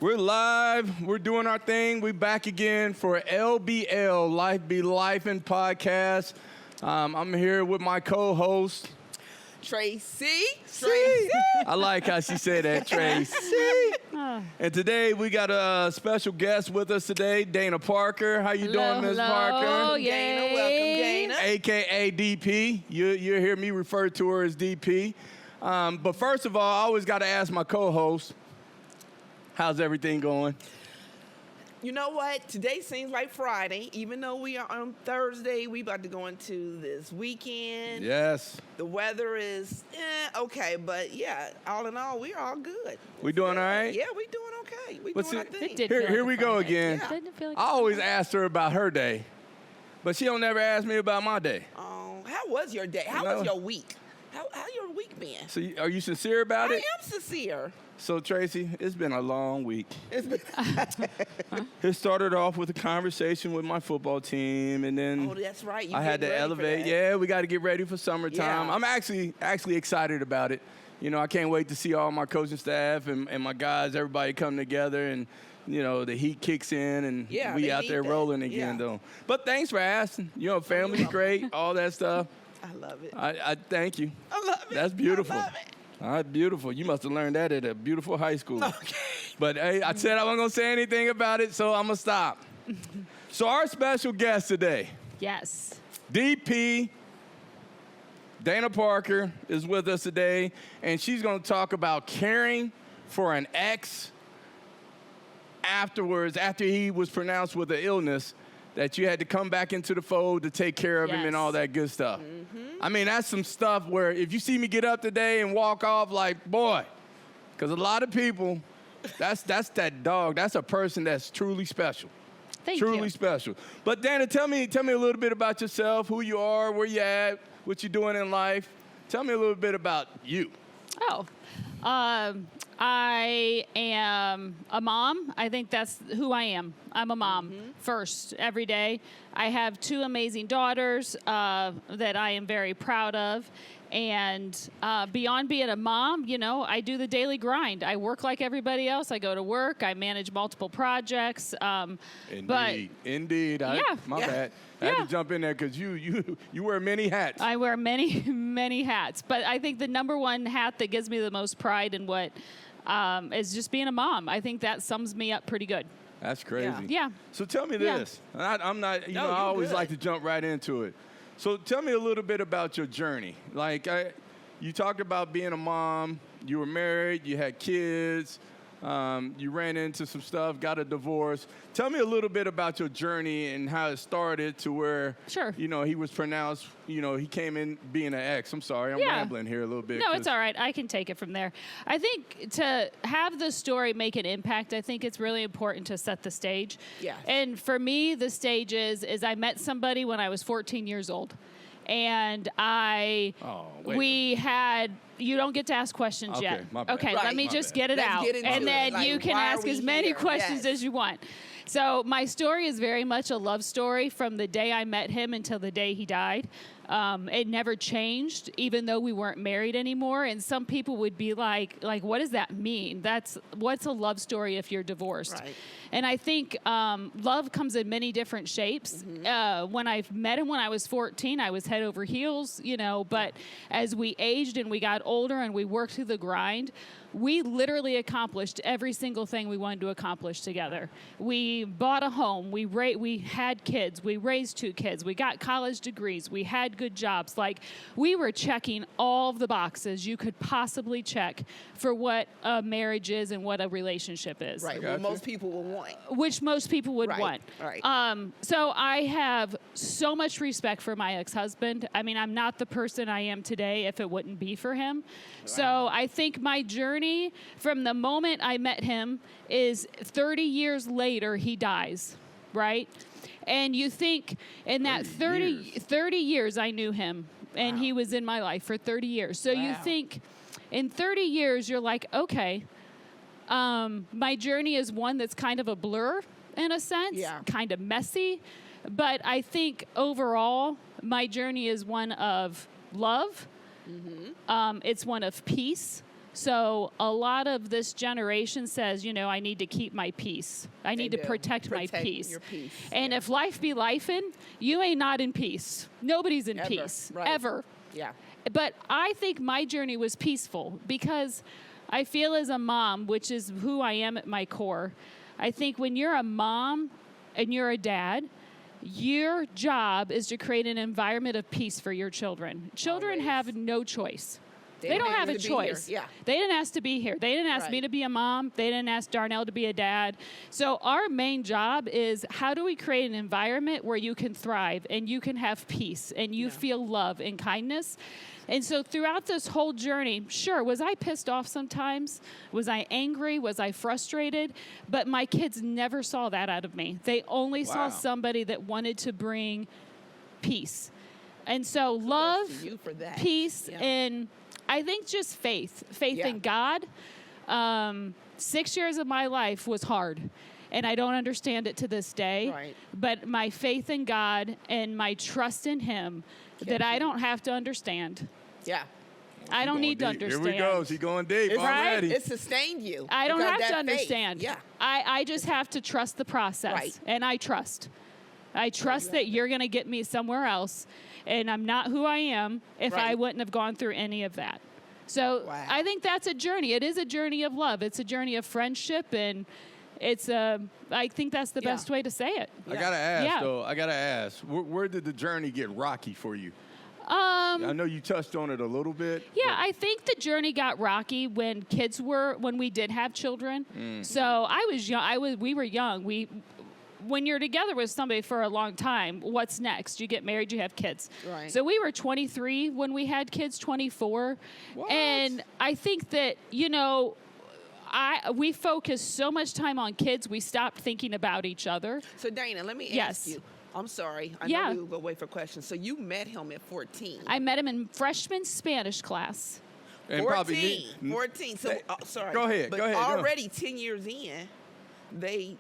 We're live. We're doing our thing. We're back again for LBL, Life Be Lif-En podcast. I'm here with my co-host, Tracy. I like how she said that, Tracy. And today we got a special guest with us today, Dana Parker. How you doing, Ms. Parker? Welcome, Dana. AKA DP. You hear me refer to her as DP. But first of all, I always got to ask my co-host, how's everything going? You know what? Today seems like Friday. Even though we are on Thursday, we about to go into this weekend. Yes. The weather is okay, but yeah, all in all, we're all good. We doing all right? Yeah, we doing okay. We But doing our see, thing. Here we go again. Yeah. Didn't it feel like I always asked her about her day, but she don't never ask me about my day. Oh, how was your day? How was your week? How your week been? So are you sincere about I it? am sincere. So Tracy, it's been a long week. It's been It started off with a conversation with my football team, and then Oh, that's right. You I had to getting ready for elevate. that. Yeah, we got to get ready for summertime. Yeah. I'm actually excited about it. You know, I can't wait to see all my coaching staff and my guys, everybody come together, and you know the heat kicks in, and Yeah, we they out need there that. rolling again, Yeah. though. But thanks for asking. You know, family's great, all that stuff. I love it. I thank you. I love it. That's beautiful. I love it. All right, beautiful. You must have learned that at a beautiful high school. Okay. But hey, I said I wasn't going to say anything about it, so I'm going to stop. So our special guest today, yes. DP, Dana Parker, is with us today, and she's going to talk about caring for an ex afterwards, after he was pronounced with an illness, that you had to come back into the fold to take care of him and Yes. all that good stuff. I mean, that's some stuff where if you see me get up today and walk off like, boy, because a lot of people, that's that dog. That's a person that's truly special. Thank Truly you. special. But Dana, tell me a little bit about yourself, who you are, where you at, what you're doing in life. Tell me a little bit about you. Oh, I am a mom. I think that's who I am. I'm a mom first every day. I have two amazing daughters that I am very proud of. And beyond being a mom, you know, I do the daily grind. I work like everybody else. I go to work. I manage multiple projects. Indeed. My bad. I had to jump in there because you wear many hats. I wear many, many hats. But I think the number one hat that gives me the most pride in what is just being a mom. I think that sums me up pretty good. That's crazy. Yeah. So tell me Yeah. this. I'm not, I you're always good. like to jump right into it. So tell me a little bit about your journey. Like, you talked about being a mom. You were married. You had kids. You ran into some stuff, got a divorce. Tell me a little bit about your journey and how it started to where, Sure. you know, he was pronounced, you know, he came in being an ex. I'm sorry, I'm Yeah. rambling here a little bit. No, it's all right. I can take it from there. I think to have the story make an impact, I think it's really important to set the stage. Yes. And for me, the stage is I met somebody when I was 14 years old. And we had, you don't get to ask questions Okay, yet. my bad. Okay, Right. let me My just bad. get it Let's out. get into And it. then Like, you can why are ask we as many here? questions Yes. as you want. So my story is very much a love story from the day I met him until the day he died. It never changed, even though we weren't married anymore. And some people would be like, what does that mean? What's a love story if you're divorced? Right. And I think love comes in many different shapes. When I met him when I was 14, I was head over heels, you know, but as we aged and we got older and we worked through the grind, we literally accomplished every single thing we wanted to accomplish together. We bought a home. We had kids. We raised 2 kids. We got college degrees. We had good jobs. Like, we were checking all of the boxes you could possibly check for what a marriage is and what a relationship is. Right. Gotcha. What most people will want. Which most people would Right, want. right. So I have so much respect for my ex-husband. I mean, I'm not the person I am today if it wouldn't be for him. So I think my journey from the moment I met him is 30 years later, he dies, right? And you think in that 30 years I knew him, and he was in my life for 30 years. So you Wow. think in 30 years, you're like, okay, my journey is one that's kind of a blur in a sense, Yeah. kind of messy. But I think overall, my journey is one of love. It's one of peace. So a lot of this generation says, you know, I need to keep my peace. I need to protect my peace. Your peace. And if life be lifing, you ain't not in peace. Nobody's in peace. Right. Ever. Yeah. But I think my journey was peaceful because I feel as a mom, which is who I am at my core, I think when you're a mom and you're a dad, your job is to create an environment of peace for your children. Children have no choice. They don't have a choice. Yeah. They didn't ask to be here. They didn't ask me to be a mom. They didn't ask Darnell to be a dad. So our main job is how do we create an environment where you can thrive and you can have peace and you feel love and kindness. And so throughout this whole journey, sure, was I pissed off sometimes? Was I angry? Was I frustrated? But my kids never saw that out of me. They only saw somebody that wanted to bring peace. And so love, peace, and I think just faith in God. 6 years of my life was hard, and I don't understand it to this day. Right. But my faith in God and my trust in Him that I don't have to understand. Yeah. I don't need to understand. Here we go. She's going deep already. It sustained you. I don't have to understand. Yeah. I just have to trust the process. Right. And I trust. I trust that you're going to get me somewhere else, and I'm not who I am if I wouldn't have gone through any of that. So I think that's a journey. It is a journey of love. It's a journey of friendship, and I think that's the best way to say it. I got to ask, though. I got to ask, where did the journey get rocky for you? I know you touched on it a little bit. Yeah, I think the journey got rocky when we did have children. So I was young. We were young. When you're together with somebody for a long time, what's next? You get married, you have kids. Right. So we were 23 when we had kids, 24. What? And I think that, we focused so much time on kids, we stopped thinking about each other. So Dana, let me ask you. I'm sorry. I know we will go wait for questions. So you met him at 14. I met him in freshman Spanish class. And 14. So, sorry. Go ahead. But already 10 years in, they.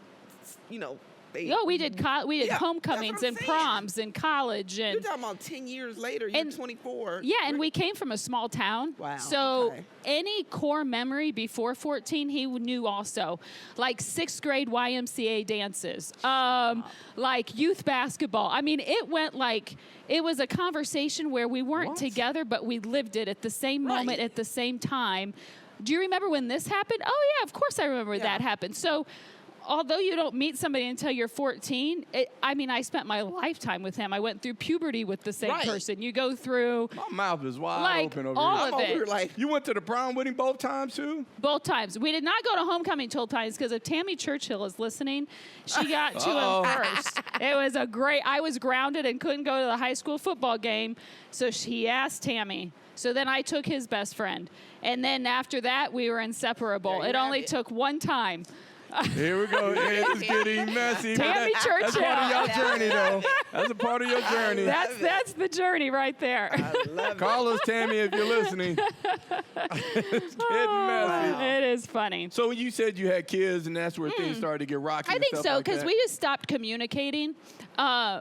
We did homecomings and proms and college. And you're talking about 10 years later, you're 24. Yeah, and we came from a small town. Wow. So any core memory before 14, he knew also. Like 6th grade YMCA dances, like youth basketball. I mean, it was a conversation where we weren't together, but we lived it at the same moment at the same time. Do you remember when this happened? Oh, yeah, of course I remember that happened. So although you don't meet somebody until you're 14, I spent my lifetime with him. I went through puberty with the same person. You go through... My mouth is wide open over all here. of it. You went to the prom with him both times, too? Both times. We did not go to homecoming both times because if Tammy Churchill is listening, she got to him first. It was I was grounded and couldn't go to the high school football game, so she asked Tammy. So then I took his best friend. And then after that, we were inseparable. It only took one time. Here we go. It's getting messy. Tammy Churchill. That's part of your journey, though. That's a part of your journey. That's the journey right there. I love Call us, Tammy, if you're listening. It's getting messy. It is funny. So you said you had kids, and that's where things started to get rocky. I think so, because we just stopped communicating.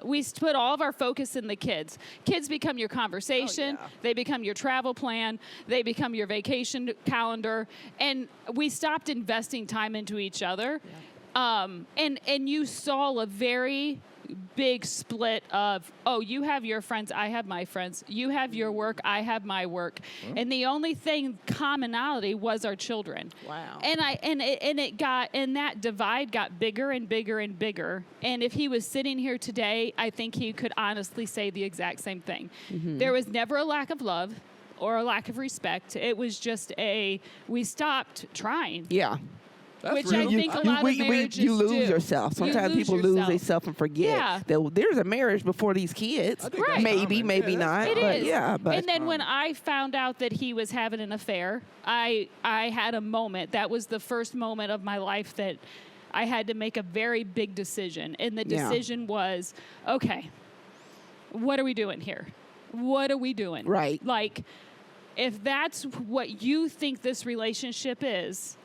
We put all of our focus in the kids. Kids become your conversation. They become your travel plan. They become your vacation calendar. And we stopped investing time into each other. And you saw a very big split of, you have your friends, I have my friends. You have your work, I have my work. And the only commonality was our children. Wow. And that divide got bigger and bigger and bigger. And if he was sitting here today, I think he could honestly say the exact same thing. Mm-hmm. There was never a lack of love or a lack of respect. It was just we stopped trying. Yeah. Which I think a lot of marriages you lose do. yourself. Sometimes people lose themselves and forget that there's a marriage before these kids. Right. Maybe not. It but is. Yeah. But and then when I found out that he was having an affair, I had a moment. That was the first moment of my life that I had to make a very big decision. And the decision was, okay, what are we doing here? What are we doing? Right. Like, if that's what you think this relationship is,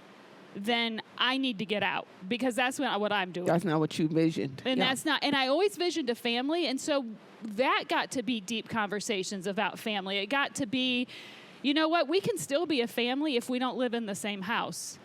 then I need to get out because that's what I'm doing. That's not what you visioned. And that's not, and I always visioned a family. And so that got to be deep conversations about family. It got to be, you know what? We can still be a family if we don't live in the same house.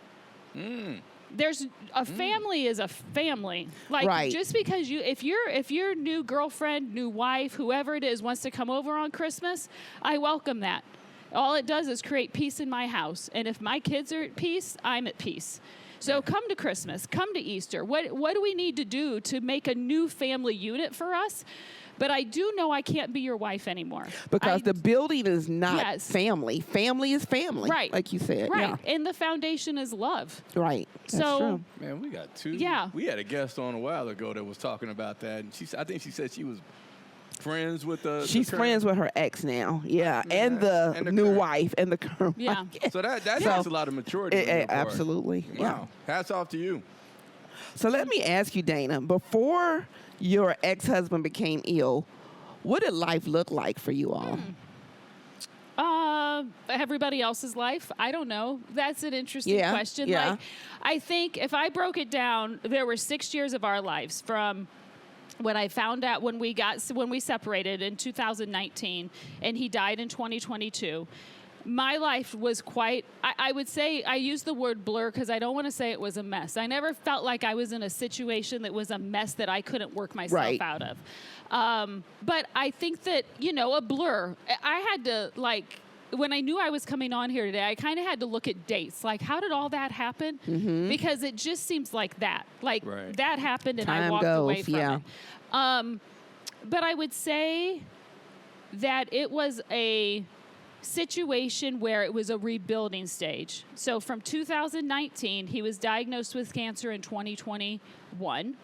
There's a family is a family. Like just because if your new girlfriend, new wife, whoever it is wants to come over on Christmas, I welcome that. All it does is create peace in my house. And if my kids are at peace, I'm at peace. So come to Christmas, come to Easter. What do we need to do to make a new family unit for us? But I do know I can't be your wife anymore. Because the building is not family. Family is family. Right. Like you said. Right. Yeah. And the foundation is love. Right. That's true. Man, we got two. Yeah. We had a guest on a while ago that was talking about that. And I think she said she was friends with the She's friends with her ex now. Yeah. And the new current wife and the current Yeah. wife. So that takes a lot of maturity. Absolutely. Wow. Yeah. Hats off to you. So let me ask you, Dana, before your ex-husband became ill, what did life look like for you all? Everybody else's life? I don't know. That's an interesting question. Yeah. Like, I think if I broke it down, there were 6 years of our lives from when I found out when we separated in 2019 and he died in 2022. My life was quite, I would say, I use the word blur because I don't want to say it was a mess. I never felt like I was in a situation that was a mess that I couldn't work myself out of. But I think that, a blur. I had to, when I knew I was coming on here today, I kind of had to look at dates. Like, how did all that happen? Because it just seems like that. Like, that happened and Time I walked goes, away from it. But I would say that it was a situation where it was a rebuilding stage. So from 2019, he was diagnosed with cancer in 2021.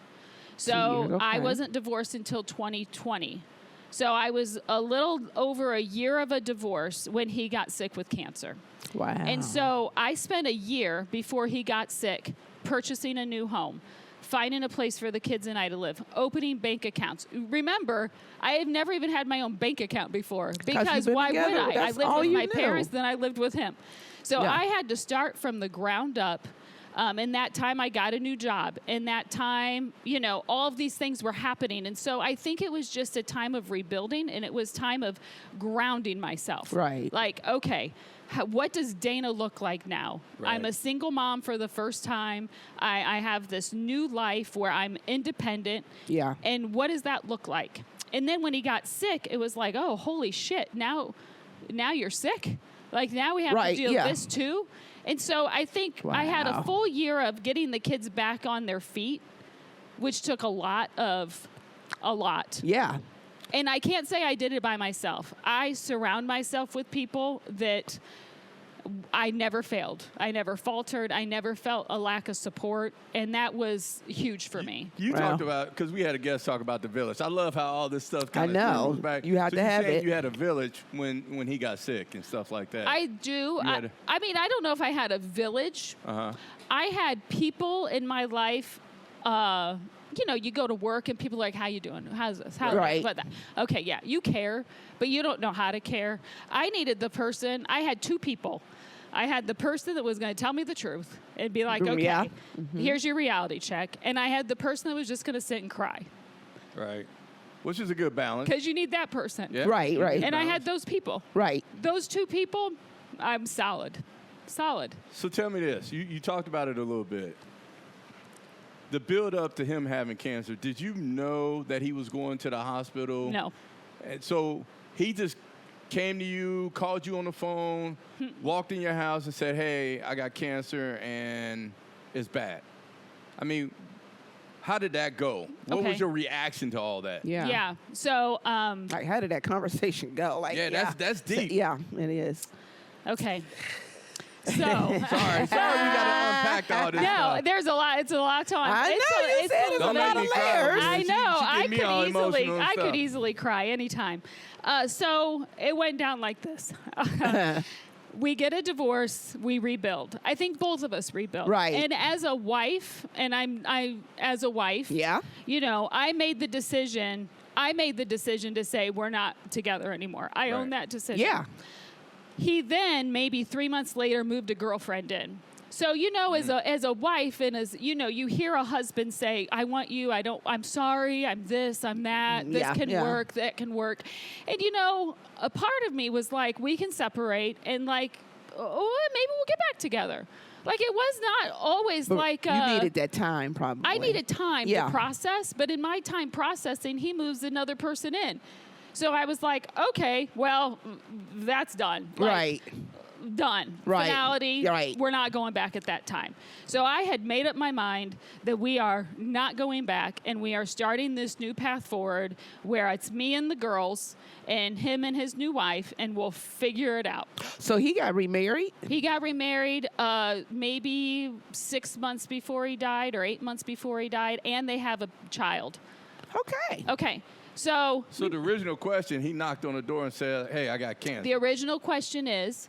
So I wasn't divorced until 2020. So I was a little over a year of a divorce when he got sick with cancer. Wow. And so I spent a year before he got sick purchasing a new home, finding a place for the kids and I to live, opening bank accounts. Remember, I have never even had my own bank account before because why would I? I lived with my parents, then I lived with him. So I had to start from the ground up. In that time, I got a new job. In that time, all of these things were happening. And so I think it was just a time of rebuilding, and it was time of grounding myself. Right. Like, okay, what does Dana look like now? Right. I'm a single mom for the first time. I have this new life where I'm independent. Yeah. And what does that look like? And then when he got sick, it was like, oh, holy shit, now you're sick? Like, now we have to deal with this too? And so I think I had a full year of getting the kids back on their feet, which took a lot. Yeah. And I can't say I did it by myself. I surround myself with people that I never failed. I never faltered. I never felt a lack of support. And that was huge for me. You talked about, because we had a guest talk about the village. I love how all this stuff kind of goes back. You have to have it. You had a village when he got sick and stuff like that. I do. I mean, I don't know if I had a village. I had people in my life. You go to work and people are like, how you doing? How's this? Right. That? Okay, yeah, you care, but you don't know how to care. I needed the person. I had two people. I had the person that was going to tell me the truth and be like, okay, here's your reality check. And I had the person that was just going to sit and cry. Right. Which is a good balance. Because you need that person. Yeah. Right. And I had those people. Right. Those two people, I'm solid. So tell me this. You talked about it a little bit. The build up to him having cancer, did you know that he was going to the hospital? No. And so he just came to you, called you on the phone, walked in your house and said, hey, I got cancer and it's bad. I mean, how did that go? What was your reaction to all that? Yeah. So, like, how did that conversation go? Like, that's deep. Yeah, it is. Okay. So sorry, we got to unpack all this stuff. there's a lot. It's a lot to unpack. I know you said it's a lot of layers. I know. I could easily cry anytime. So it went down like this. We get a divorce, we rebuild. I think both of us rebuild. Right. And as a wife, as a wife, I made the decision to say we're not together anymore. I own that decision. Yeah. He then, maybe 3 months later, moved a girlfriend in. So, as a wife and as, you hear a husband say, I want you, I'm sorry, I'm this, I'm that, this can work, that can work. And, a part of me was like, we can separate and like, oh, maybe we'll get back together. Like, it was not always like... you needed that time, probably. I needed time to process, but in my time processing, he moves another person in. So I was like, okay, well, that's done. Like, right. Done. Right. Finality. Right. We're not going back at that time. So I had made up my mind that we are not going back, and we are starting this new path forward where it's me and the girls and him and his new wife, and we'll figure it out. So he got remarried? He got remarried maybe 6 months before he died or 8 months before he died, and they have a child. Okay. So the original question, he knocked on the door and said, hey, I got cancer. The original question is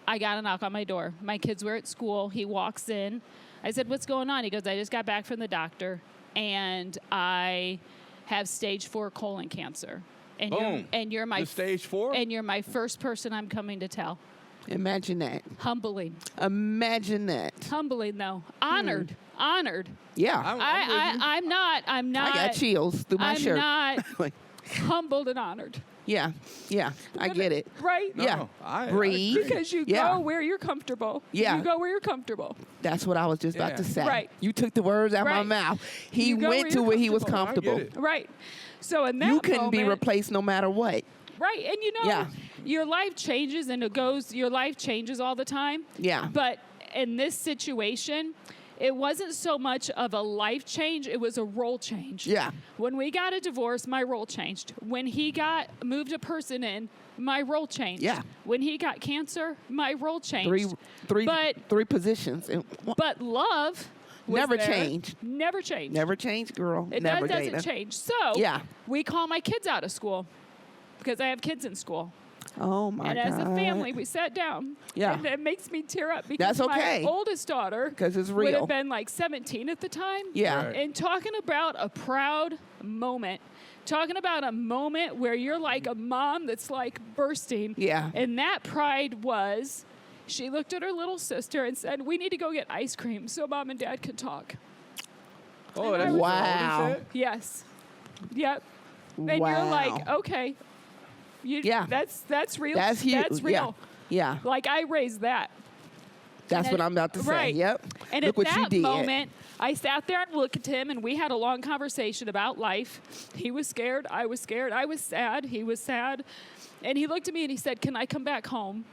I got a knock on my door. My kids were at school. He walks in. I said, what's going on? He goes, I just got back from the doctor, and I have stage 4 colon cancer. And Boom. You're my stage 4? And you're my first person I'm coming to tell. Imagine that. Humbling. Imagine that. Humbling, though. Honored. Honored. Yeah. I'm not. I got chills through my shirt. I'm not humbled and honored. Yeah. I get it. Right? No, Yeah. Breathe. Because you go where you're comfortable. Yeah. You go where you're comfortable. That's what I was just about to say. Right. You took the words out of my mouth. He went to where he was comfortable. Right. So in that you couldn't be moment, replaced no matter what. Right. And your life changes and your life changes all the time. Yeah. But in this situation, it wasn't so much of a life change, it was a role change. Yeah. When we got a divorce, my role changed. When he moved a person in, my role changed. Yeah. When he got cancer, my role changed. Three positions. But love was never there. changed. Never changed. Never changed, girl. It Never doesn't change. So we call my kids out of school because I have kids in school. Oh, my God. And as a family, we sat down. Yeah. And it makes me tear up because That's okay. my oldest daughter 'Cause it's would real. have been like 17 at the time. Yeah. Right. And talking about a proud moment, talking about a moment where you're like a mom that's like bursting. Yeah. And that pride was, she looked at her little sister and said, we need to go get ice cream so mom and dad can talk. Oh, that's wow. what he said? Yes. Yep. And wow. you're like, okay. That's real. That's huge. That's real. Yeah. Like, I raised that. That's what I'm about to say. Right. Yep. And Look at what you that did. moment, I sat there and looked at him, and we had a long conversation about life. He was scared. I was scared. I was sad. He was sad. And he looked at me and he said, can I come back home?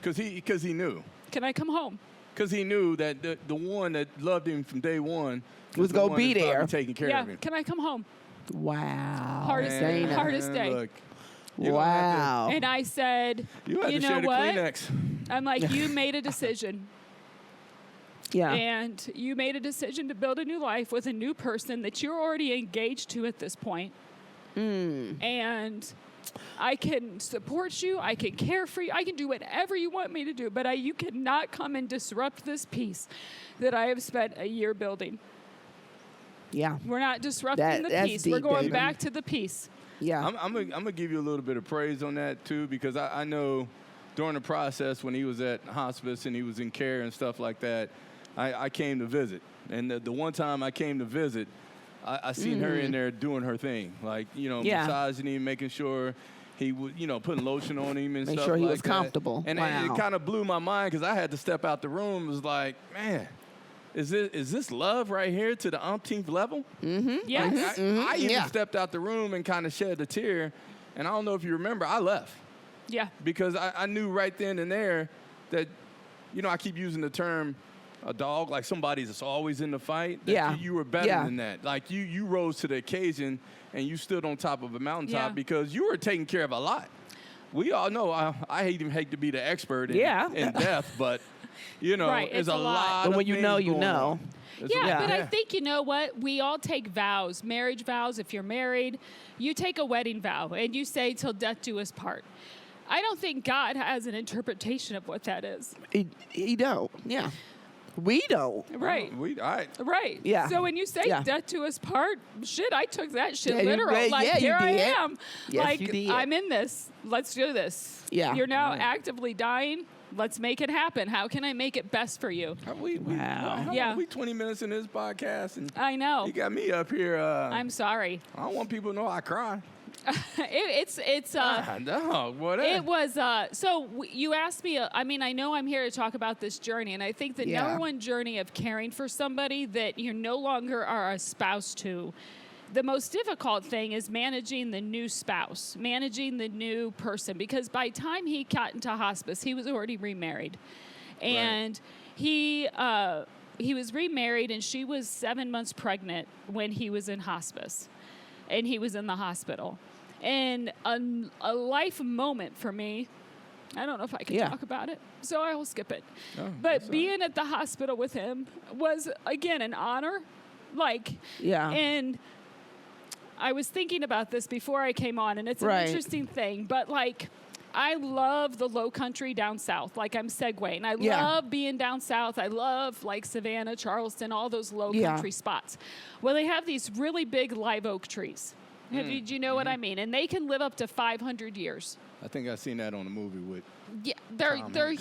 Because he knew. Can I come home? Because he knew that the one that loved him from day one was the going to one be that's probably there. taking care of him. Can I come home? Wow. Hardest day. Look, Wow. And I said, you have to know share the what? Kleenex. I'm like, you made a decision. Yeah. And you made a decision to build a new life with a new person that you're already engaged to at this point. And I can support you. I can care for you. I can do whatever you want me to do. But you cannot come and disrupt this peace that I have spent a year building. Yeah. We're not disrupting the that's peace. deep, We're going baby. back to the peace. Yeah. I'm gonna give you a little bit of praise on that too, because I know during the process when he was at hospice and he was in care and stuff like that, I came to visit. And the one time I came to visit, I seen her in there doing her thing, like, massaging him, making sure he was, putting lotion on him and Make stuff sure he like was that. comfortable. And Wow. it kind of blew my mind because I had to step out the room. It was like, man, is this love right here to the umpteenth level? Yes. I even Yeah. stepped out the room and kind of shed a tear. And I don't know if you remember, I left. Yeah. Because I knew right then and there that, I keep using the term a dog, like somebody that's always in the fight. That Yeah. You were better Yeah. than that. Like you rose to the occasion and you stood on top of a mountaintop Yeah. because you were taking care of a lot. We all know I hate to be the expert in death, but, Right, there's it's a a lot. lot But of when you things know, you going know. on. There's Yeah, a- but I think, you know what? We all take vows, marriage vows. If you're married, you take a wedding vow and you say, till death do us part. I don't think God has an interpretation of what that is. He don't. Yeah. We don't. Right. All right. Right. Yeah. So when you say Yeah. death to us part, shit, I took that shit Yeah, you literal. did. Like, Yeah, you here I did. am. Yes, like, you did. I'm in this. Let's do this. Yeah. You're now Right. actively dying. let's make it happen. How can I make it best for you? Wow. Yeah. We 20 minutes in this podcast, and I know. you got me up here. I'm sorry. I don't want people to know I cry. No, whatever. It was, you asked me, I know I'm here to talk about this journey, and I think the Yeah. number one journey of caring for somebody that you no longer are a spouse to, the most difficult thing is managing the new spouse, managing the new person, because by the time he got into hospice, he was already remarried. And he was remarried, and she was 7 months pregnant when he was in hospice, and he was in the hospital. And a life moment for me, I don't know if I can talk about it, so I will skip it. Oh, but being at the hospital with him was, again, an honor. And I was thinking about this before I came on, and it's an interesting thing. But, I love the low country down south. I'm segueing. I love being down south. I love, Savannah, Charleston, all those low country spots. Well, they have these really big live oak trees. Do you know what I mean? And they can live up to 500 years. I think I've seen that on a movie with. Yeah, they're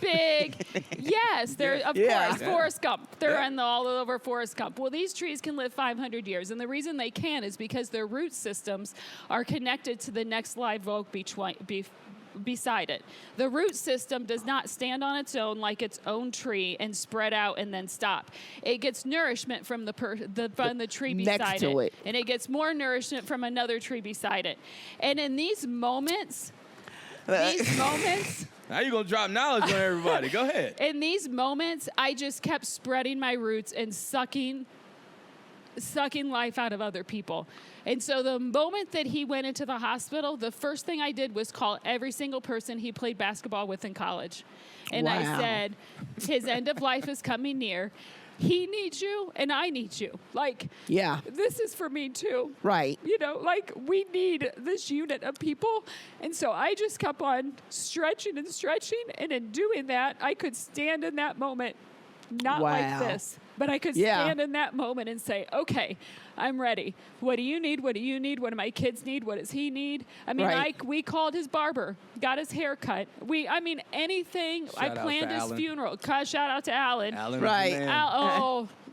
big. Yes, they're of course Forrest Gump. They're all over Forrest Gump. Well, these trees can live 500 years, and the reason they can is because their root systems are connected to the next live oak beside it. The root system does not stand on its own like its own tree and spread out and then stop. It gets nourishment from the tree beside next to it, and it gets more nourishment from another tree beside it. And in these moments. Now you're going to drop knowledge on everybody. Go ahead. In these moments, I just kept spreading my roots and sucking life out of other people. And so the moment that he went into the hospital, the first thing I did was call every single person he played basketball with in college. And I said, his end of life is coming near. He needs you, and I need you. This is for me, too. Right. We need this unit of people. And so I just kept on stretching. And in doing that, I could stand in that moment, not like this, but I could stand in that moment and say, okay, I'm ready. What do you need? What do you need? What do my kids need? What does he need? We called his barber, got his hair cut. Anything. Shout I planned his funeral. Shout out to Alan. Right.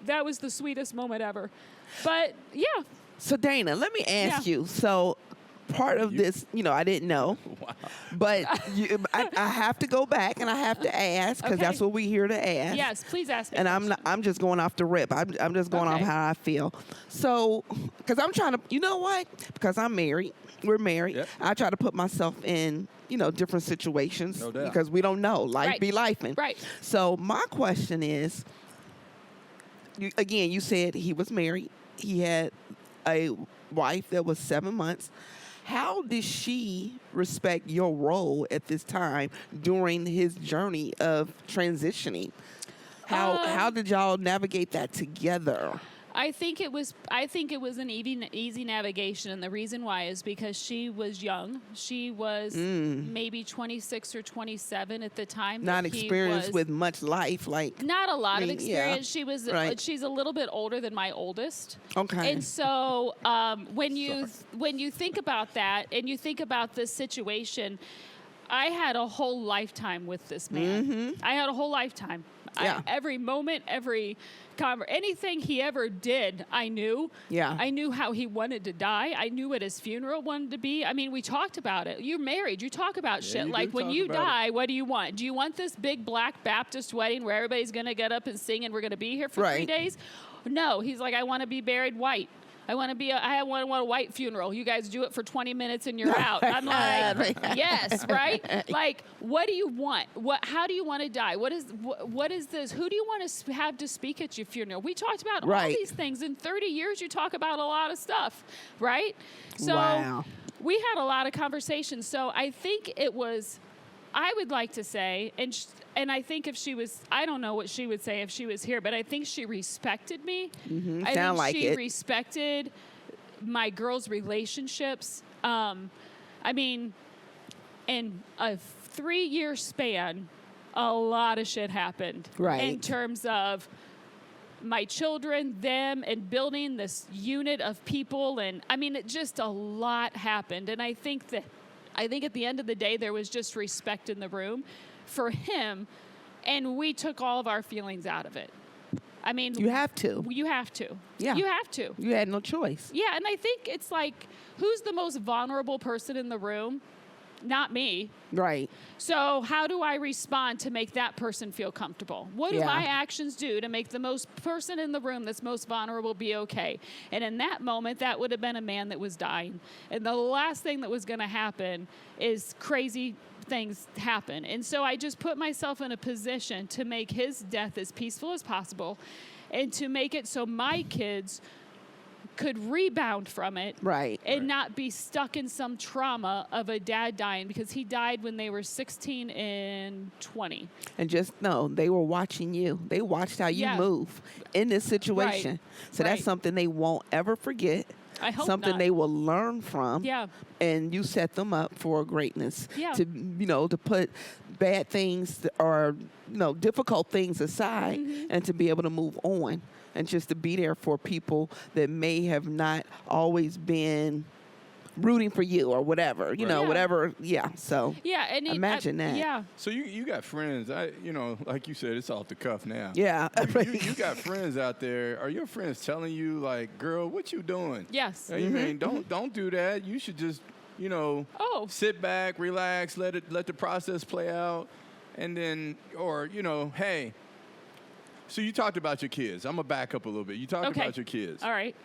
That was the sweetest moment ever. But, yeah. So, Dana, let me ask you. So, part of this, I didn't know. Wow. But I have to go back and I have to ask because that's what we're here to ask. Yes, please ask me. And I'm just going off the rip. I'm just going off how I feel. So, because I'm trying to, you know what? Because I'm married. We're married. Yep. I try to put myself in, different situations because we don't know. Life be lifing. Right. So my question is, you said he was married. He had a wife that was 7 months. How did she respect your role at this time during his journey of transitioning? How did y'all navigate that together? I think it was an easy navigation, and the reason why is because she was young. She was maybe 26 or 27 at the time. Not experienced with much life, not a lot of experience. She was she's a little bit older than my oldest. Okay. And so when you think about that and you think about this situation, I had a whole lifetime with this man. Mm-hmm. I had a whole lifetime. Yeah. Every moment, anything he ever did, I knew. Yeah. I knew how he wanted to die. I knew what his funeral wanted to be. I mean, we talked about it. You're married. You talk about shit. Like, when you die, what do you want? Do you want this big black Baptist wedding where everybody's going to get up and sing and we're going to be here for 3 days? No. He's like, I want to be buried white. I want a white funeral. You guys do it for 20 minutes and you're out. I'm like, yes, right? Like, what do you want? How do you want to die? What is this? Who do you want to have to speak at your funeral? We talked about all these things. In 30 years, you talk about a lot of stuff, right? So we had a lot of conversations. So I think it was, I would like to say, and I think if she was, I don't know what she would say if she was here, but I think she respected me. Mm-hmm. I think she respected my girls' relationships. I mean, in a 3-year span, a lot of shit happened. Right. In terms of my children, them, and building this unit of people. And I mean, just a lot happened. And I think at the end of the day, there was just respect in the room. for him, and we took all of our feelings out of it. I mean, You have to. You have to. Yeah. You have to. You had no choice. Yeah, and I think it's like, who's the most vulnerable person in the room? Not me. Right. So how do I respond to make that person feel comfortable? What do Yeah. my actions do to make the most person in the room that's most vulnerable be okay? And in that moment, that would have been a man that was dying. And the last thing that was going to happen is crazy things happen. And so I just put myself in a position to make his death as peaceful as possible and to make it so my kids could rebound from it, Right. and not be stuck in some trauma of a dad dying, because he died when they were 16 and 20. And just know they were watching you. They watched how you Yeah. move in this situation. So that's Right. something they won't ever forget. I hope Something not. they will learn from. Yeah. And you set them up for greatness. Yeah. To, to put bad things or, difficult things aside Mm-hmm. and to be able to move on. And just to be there for people that may have not always been rooting for you or whatever, Yeah. whatever. Yeah. So Yeah, and imagine that. Yeah, So you got friends. Like you said, it's off the cuff now. yeah. You got friends out there. Are your friends telling you, like, girl, what you doing? yes. Hey, man, don't do that. You should just, Oh. sit back, relax, let the process play out, and then, or hey. So you talked about your kids. I'm gonna back up a little bit. You talked Okay. about your kids. All right.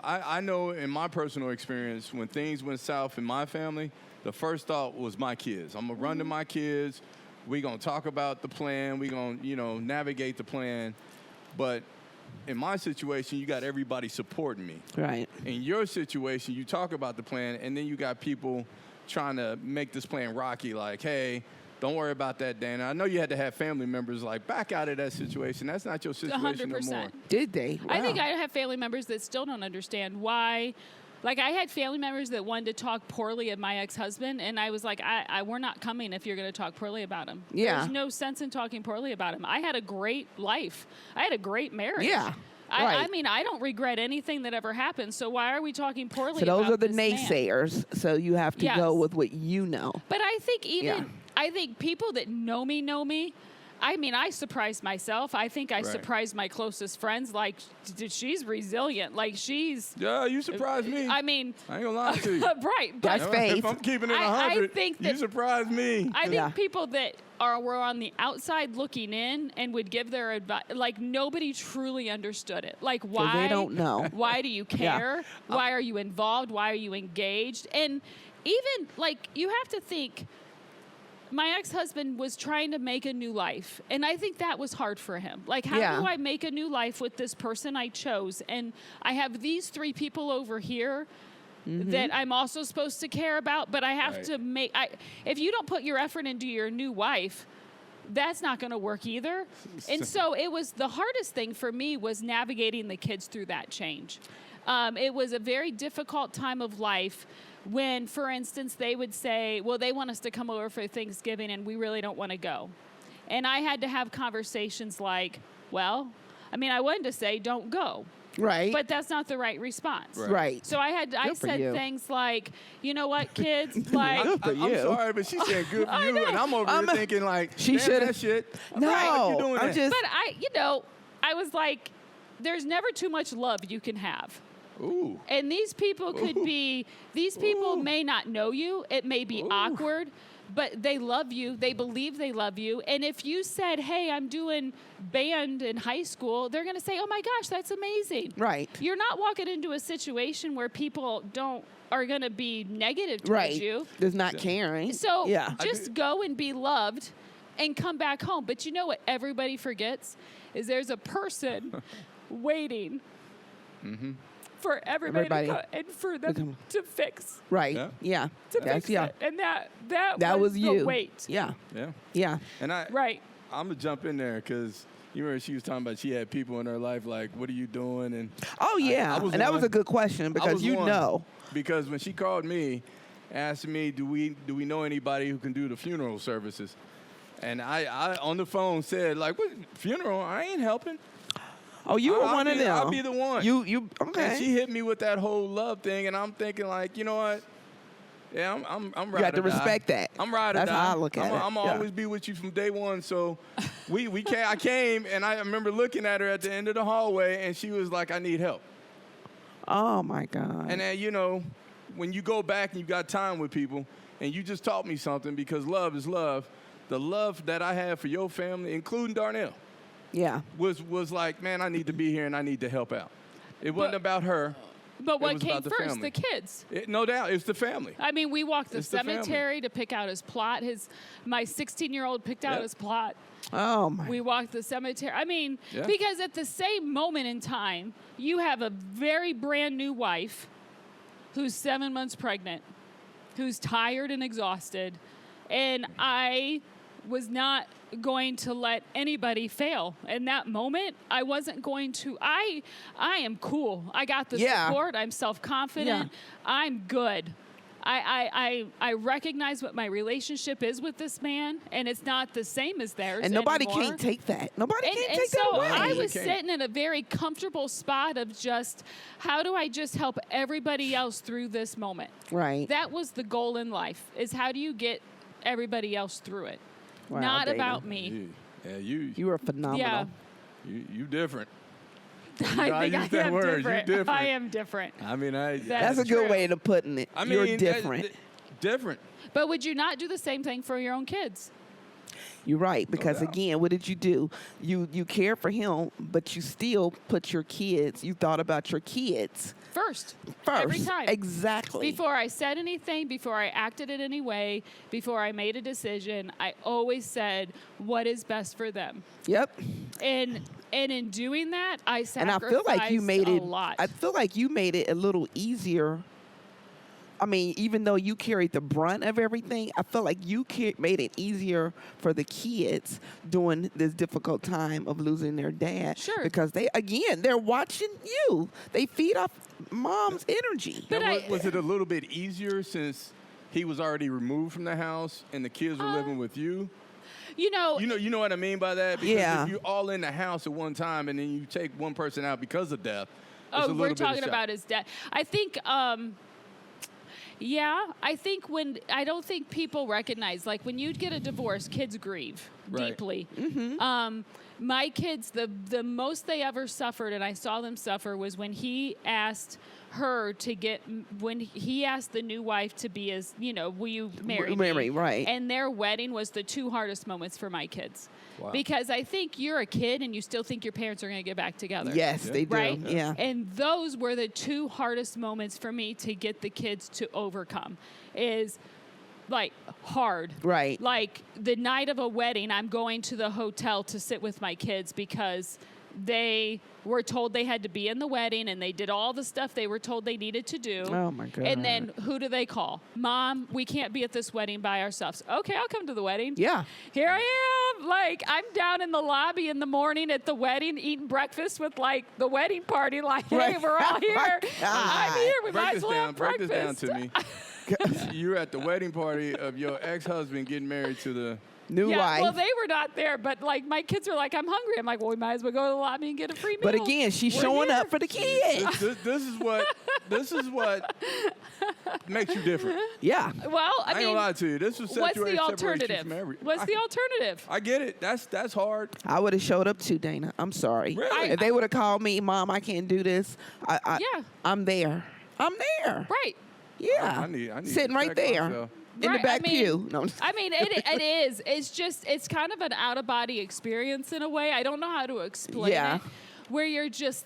I know in my personal experience, when things went south in my family, the first thought was my kids. I'm gonna run to my kids. We gonna talk about the plan. We gonna navigate the plan. But in my situation, you got everybody supporting me. Right. In your situation, you talk about the plan, and then you got people trying to make this plan rocky, like, hey, don't worry about that, Dana. I know you had to have family members like back out of that situation. That's not your situation no more. 100%. Did they? I think Wow. I have family members that still don't understand why. Like, I had family members that wanted to talk poorly of my ex-husband, and I was like, we're not coming if you're going to talk poorly about him. Yeah. There's no sense in talking poorly about him. I had a great life. I had a great marriage. Yeah. I Right. mean, I don't regret anything that ever happened, so why are we talking poorly So those about are the this man? naysayers. So you have to Yes. go with what you know. But I think Yeah. I think people that know me. I mean, I surprised myself. I think I Right. surprised my closest friends. Like, she's resilient. Like, she's. Yeah, you surprised me. I mean, I ain't gonna lie to you. right. That's But faith. If I'm keeping it I 100, think you that- surprised me. I think Yeah. people that were on the outside looking in and would give their advice, like, nobody truly understood it. Like, why? they don't know. Why do you Yeah. care? Why are you involved? Why are you engaged? And even, like, you have to think, my ex-husband was trying to make a new life, and I think that was hard for him. Like, how Yeah. do I make a new life with this person I chose? And I have these three people over here that I'm also supposed to care about, but I have Right. to make. If you don't put your effort into your new wife, that's not going to work either. And so it was the hardest thing for me was navigating the kids through that change. It was a very difficult time of life when, for instance, they would say, well, they want us to come over for Thanksgiving and we really don't want to go. And I had to have conversations like, well, I mean, I wanted to say, don't go. Right. But that's not the right response. Right. So I Good for said you. things like, you know what, kids? Like, Good for I'm you. sorry, but she said good for I you, know. and I'm over here thinking like, She damn shoulda- that shit. No, Why you doing I'm that? just. but I was like, there's never too much love you can have. Ooh. And these people could Ooh. be, these people Ooh. may not know you. It may be Ooh. awkward, but they love you. They believe they love you. And if you said, hey, I'm doing band in high school, they're going to say, oh my gosh, that's amazing. Right. You're not walking into a situation where people are going to be negative towards Right. you. There's not caring. So yeah. just go and be loved and come back home. But you know what everybody forgets is there's a person waiting for everybody, Everybody. to come and for them to fix. Right. Yeah. Yeah. To That's fix yeah. it. And that That was the you. wait. Yeah. Yeah. Yeah. And Right. I'm gonna jump in there because you remember she was talking about she had people in her life like, what are you doing? And Oh yeah. I was and that was one. a good question I because was you one. know. Because when she called me, asking me, do we know anybody who can do the funeral services? And I on the phone said, like, what funeral? I ain't helping. Oh, you were I'll one of be- them. I'll be the one. You okay? And she hit me with that whole love thing, and I'm thinking, like, you know what? Yeah, I'm right. You have to or die. respect that. I'm right. That's or die. how I look at it. I'm Yeah. always be with you from day one. So we came. I came, and I remember looking at her at the end of the hallway, and she was like, "I need help." Oh my God. And then, you know, when you go back and you got time with people, and you just taught me something, because love is love. The love that I have for your family, including Darnell, Yeah. was like, man, I need to be here and I need to help out. It wasn't about her. But what was came about the first? family. The kids. No doubt, it's the family. I mean, we walked the It's the family. cemetery to pick out his plot. My 16-year-old picked out Yep. his plot. Oh my. We walked the cemetery. I mean, Yeah. because at the same moment in time, you have a very brand new wife who's 7 months pregnant, who's tired and exhausted, and I was not going to let anybody fail. In that moment, I wasn't going to. I am cool. I got the Yeah. support. I'm self-confident. Yeah. I'm good. I recognize what my relationship is with this man, and it's not the same as theirs. And nobody anymore. can't take that. Nobody And, can't and take so that away. I They was can't. sitting in a very comfortable spot of just, how do I just help everybody else through this moment? Right. That was the goal in life, is how do you get everybody else through it? Wow, Not Dana. about me. You are phenomenal. Yeah. You different. I gotta think use I that am word. You different. different. I am different. I mean, That's a true. good way of putting it. I mean, You're different. Different. But would you not do the same thing for your own kids? You're right, because doubt. again, what did you do? You care for him, but you still put your kids. You thought about your kids First. first. Every time. Exactly. Before I said anything, before I acted in any way, before I made a decision, I always said what is best for them. Yep. And in doing that, I And sacrificed I feel like you made a it. lot. I feel like you made it a little easier. I mean, even though you carried the brunt of everything, I feel like you made it easier for the kids during this difficult time of losing their dad. Sure. Because they're watching you. They feed off mom's energy. But Now, I- was it a little bit easier since he was already removed from the house and the kids were living with you? you know, You know what I mean by that? Because Yeah. if you're all in the house at one time and then you take one person out because of death, it's a oh, little we're bit of talking shock. about his dad. I think, yeah, I think I don't think people recognize, like when you get a divorce, kids grieve Right. deeply. Mm-hmm. My kids, the most they ever suffered, and I saw them suffer, was when he asked when he asked the new wife to be his, will you marry me? Right. And their wedding was the two hardest moments for my kids. Wow. Because I think you're a kid and you still think your parents are going to get back together. Yes, Yeah. they do. Right? Yeah. And those were the two hardest moments for me to get the kids to overcome, is like hard. Right. Like the night of a wedding, I'm going to the hotel to sit with my kids because they were told they had to be in the wedding and they did all the stuff they were told they needed to do. Oh, my God. And then who do they call? Mom, we can't be at this wedding by ourselves. Okay, I'll come to the wedding. Yeah. Here I am. Like, I'm down in the lobby in the morning at the wedding eating breakfast with, like, the wedding party. Like, hey, Right. we're all Oh, here. my I'm here. We break might this as well down. have Break this down breakfast. to me. You're at the wedding party of your ex-husband getting married to the. New Yeah, wife. well, they were not there, but, like, my kids were like, I'm hungry. I'm like, well, we might as well go to the lobby and get a free meal. but again, she's We're showing here. up for the kids. This is what makes you different. Yeah. Well, I I ain't mean, gonna lie to you. This was what's the separates you alternative? from every. What's the alternative? I get it. That's hard. I would have showed up too, Dana. I'm sorry. Really? If they would have called me, Mom, I can't do this. Yeah. I'm there. I'm there. Right. Yeah. I need Sitting to right check there myself. in Right, the back I mean, pew. No. I mean, it is. It's kind of an out of body experience in a way. I don't know how to explain Yeah. it. Where you're just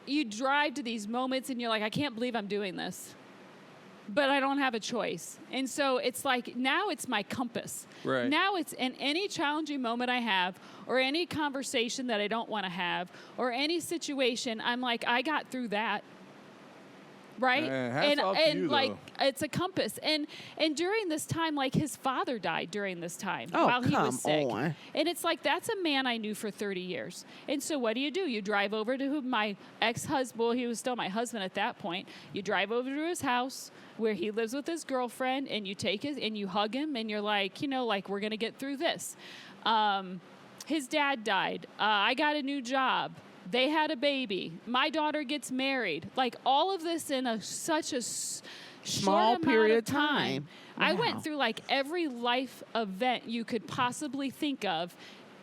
you drive to these moments and you're like, I can't believe I'm doing this, but I don't have a choice. And so it's like, now it's my compass. Right. Now it's in any challenging moment I have, or any conversation that I don't want to have, or any situation, I'm like, I got through that. Right? Hats off to you, like though. it's a compass. And during this time, like his father died during this time Oh, while he come was sick. on. And it's like, that's a man I knew for 30 years. And so what do? You drive over to my ex-husband, well, he was still my husband at that point. You drive over to his house where he lives with his girlfriend, and you take it and you hug him, and you're like, like, we're going to get through this. His dad died. I got a new job. They had a baby. My daughter gets married. Like, all of this in such a Small short amount period of time. I Wow. went through like every life event you could possibly think of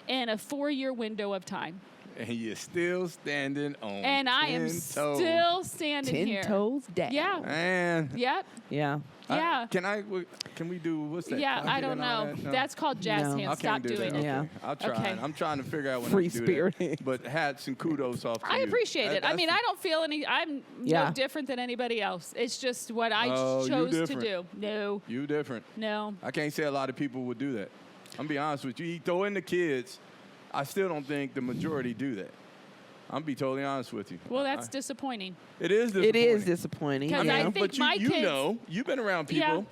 in a 4-year window of time. And you're still standing on And I am 10 toes. still standing 10 here. toes down. Yeah. Man. Yep. Yeah. Yeah. Can we do, what's that? Yeah, I pocket don't and all know. that? No? That's called jazz No. I hands. can't Stop do doing that. it. Yeah. Okay. I'll try. Okay. I'm trying to figure out when Free I do spirit. that. But hats and kudos off to I you. appreciate it. I mean, That's- I don't feel any. I'm Yeah. no different than anybody else. It's just what I Oh, you chose to different. do. No, You different. no. I can't say a lot of people would do that. I'm be honest with you. You throw in the kids, I still don't think the majority do that. I'm be totally honest with you. Well, that's disappointing. It is disappointing. It is disappointing. 'Cause yeah. I think but my you kids- know, you've been around people.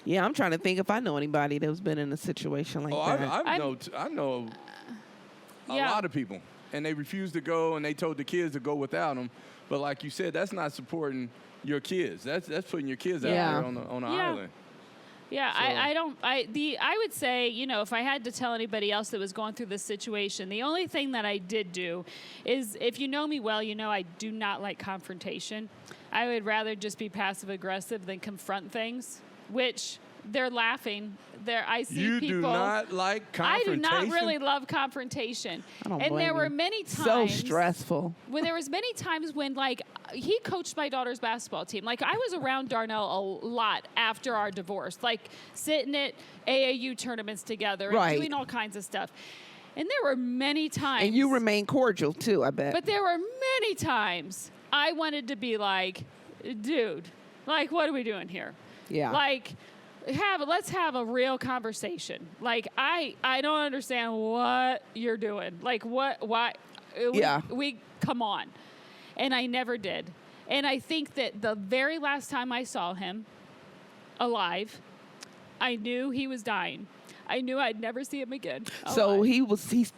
Yeah, I'm trying to think if I know anybody that's been in a situation like that. I know a Yeah. lot of people, and they refuse to go, and they told the kids to go without them. But like you said, that's not supporting your kids. That's putting your kids out Yeah. there on the Yeah. island. Yeah, So- I would say, if I had to tell anybody else that was going through this situation, the only thing that I did do is, if you know me well, you know I do not like confrontation. I would rather just be passive aggressive than confront things, which they're laughing. I see You people. do not like I do confrontation. not really love confrontation. I don't And blame there were you. many times. So stressful. When there was many times when, like, he coached my daughter's basketball team. Like, I was around Darnell a lot after our divorce, like sitting at AAU tournaments together and Right. doing all kinds of stuff. And there were many times. And you remain cordial too, I bet. But there were many times I wanted to be like, dude, like, what are we doing here? Yeah. Like, let's have a real conversation. Like, I don't understand what you're doing. Like, why? Yeah. We come on. And I never did. And I think that the very last time I saw him alive, I knew he was dying. I knew I'd never see him again. So alive. he's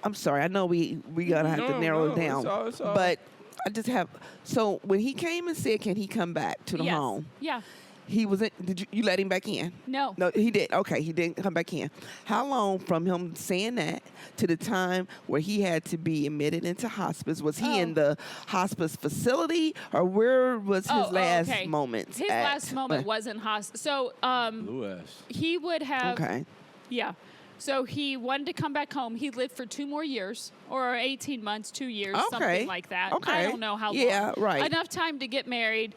I'm sorry, I know we gotta have to narrow it No, down. it's all- But I just have so when he came and said, can he come back to the Yes. home? Yeah. He was in, did you let him back in? No. No, he did. Okay, he didn't come back in. How long from him saying that to the time where he had to be admitted into hospice? Was he in the hospice facility, or where was his last okay. moments? His at? last moment was in hospice. So Louis. he would have. Okay. Yeah. So he wanted to come back home. He lived for 2 more years, or 18 months, 2 years, Okay. something like that. I Okay. don't know how long. Yeah, right. Enough time to get married,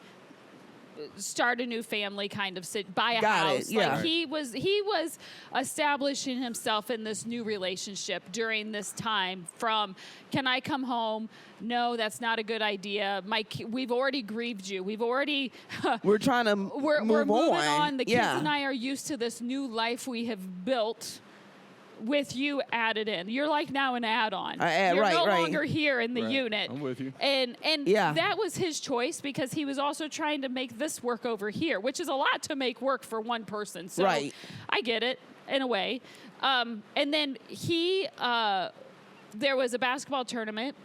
start a new family, kind of buy a Got it, house. yeah. Like he was establishing himself in this new relationship during this time. From, can I come home? No, that's not a good idea. We've already grieved you. We've already. We're trying to We're moving on. The kids yeah. and I are used to this new life we have built with you added in. You're like now an add-on. You're right, no right. longer here in the Right. unit. I'm with you. And Yeah. that was his choice, because he was also trying to make this work over here, which is a lot to make work for one person. So Right. I get it in a way. And then there was a basketball tournament.